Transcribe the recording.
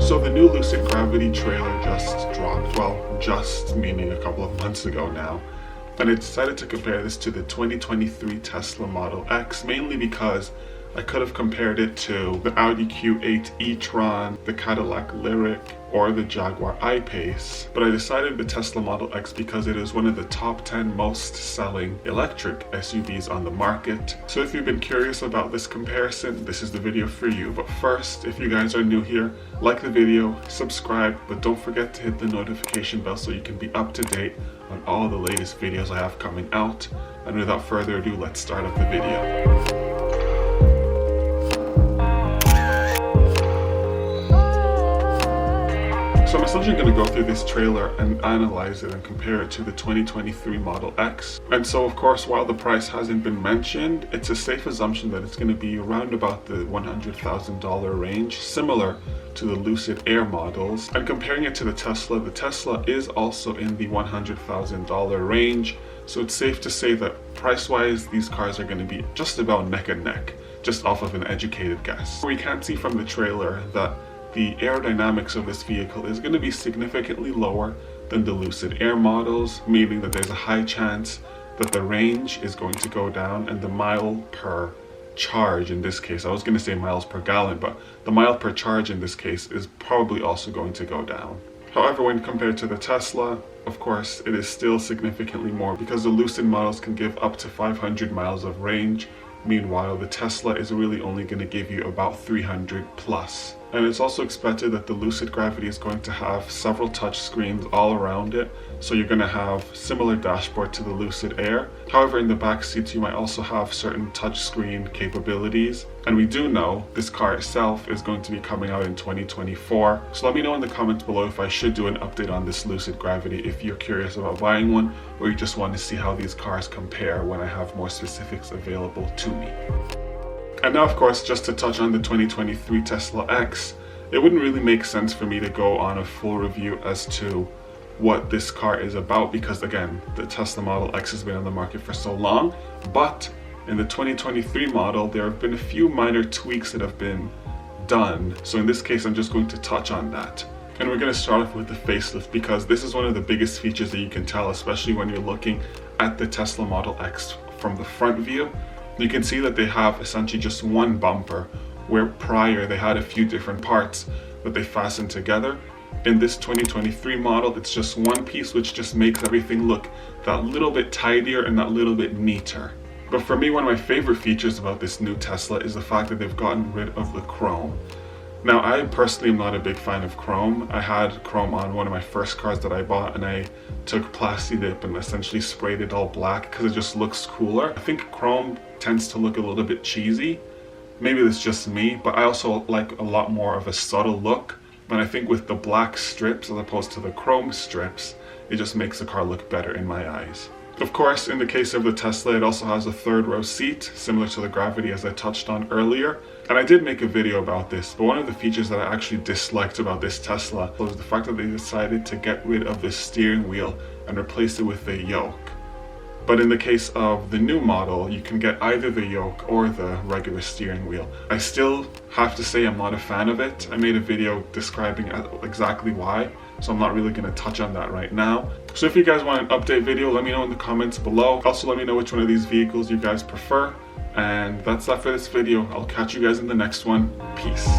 So the new Lucid Gravity trailer just dropped, well, just meaning a couple of months ago now. And I decided to compare this to the 2023 Tesla Model X, mainly because I could have compared it to the Audi Q8 e-tron, the Cadillac Lyriq, or the Jaguar I-Pace. But I decided the Tesla Model X because it is one of the top 10 most selling electric SUVs on the market. So if you've been curious about this comparison, this is the video for you. But first, if you guys are new here, like the video, subscribe, but don't forget to hit the notification bell so you can be up to date on all the latest videos I have coming out. And without further ado, let's start up the video. So I'm essentially going to go through this trailer and analyze it and compare it to the 2023 Model X. And so of course, while the price hasn't been mentioned, it's a safe assumption that it's going to be around about the $100,000 range, similar to the Lucid Air models. And comparing it to the Tesla is also in the $100,000 range. So it's safe to say that price-wise, these cars are going to be just about neck and neck, just off of an educated guess. We can see from the trailer that the aerodynamics of this vehicle is going to be significantly lower than the Lucid Air models, meaning that there's a high chance that the range is going to go down and the mile per charge in this case, I was going to say miles per gallon, but the mile per charge in this case is probably also going to go down. However, when compared to the Tesla, of course, it is still significantly more because the Lucid models can give up to 500 miles of range. Meanwhile, the Tesla is really only going to give you about 300 plus. And it's also expected that the Lucid Gravity is going to have several touch screens all around it. So you're going to have similar dashboard to the Lucid Air. However, in the back seats, you might also have certain touchscreen capabilities. And we do know this car itself is going to be coming out in 2024. So let me know in the comments below if I should do an update on this Lucid Gravity if you're curious about buying one, or you just want to see how these cars compare when I have more specifics available to me. And now, of course, just to touch on the 2023 Tesla X, it wouldn't really make sense for me to go on a full review as to what this car is about because, again, the Tesla Model X has been on the market for so long. But in the 2023 model, there have been a few minor tweaks that have been done. So in this case, I'm just going to touch on that. And we're going to start off with the facelift because this is one of the biggest features that you can tell, especially when you're looking at the Tesla Model X from the front view. You can see that they have essentially just one bumper, where prior they had a few different parts that they fastened together. In this 2023 model, it's just one piece, which just makes everything look that little bit tidier and that little bit neater. But for me, one of my favorite features about this new Tesla is the fact that they've gotten rid of the chrome. Now, I personally am not a big fan of chrome. I had chrome on one of my first cars that I bought, and I took Plasti Dip and essentially sprayed it all black because it just looks cooler. I think chrome tends to look a little bit cheesy. Maybe that's just me, but I also like a lot more of a subtle look. And I think with the black strips as opposed to the chrome strips, it just makes the car look better in my eyes. Of course, in the case of the Tesla, it also has a third row seat, similar to the Gravity as I touched on earlier. And I did make a video about this, but one of the features that I actually disliked about this Tesla was the fact that they decided to get rid of the steering wheel and replace it with a yoke. But in the case of the new model, you can get either the yoke or the regular steering wheel. I still have to say I'm not a fan of it. I made a video describing exactly why, so I'm not really going to touch on that right now. So if you guys want an update video, let me know in the comments below. Also, let me know which one of these vehicles you guys prefer. And that's that for this video. I'll catch you guys in the next one. Peace.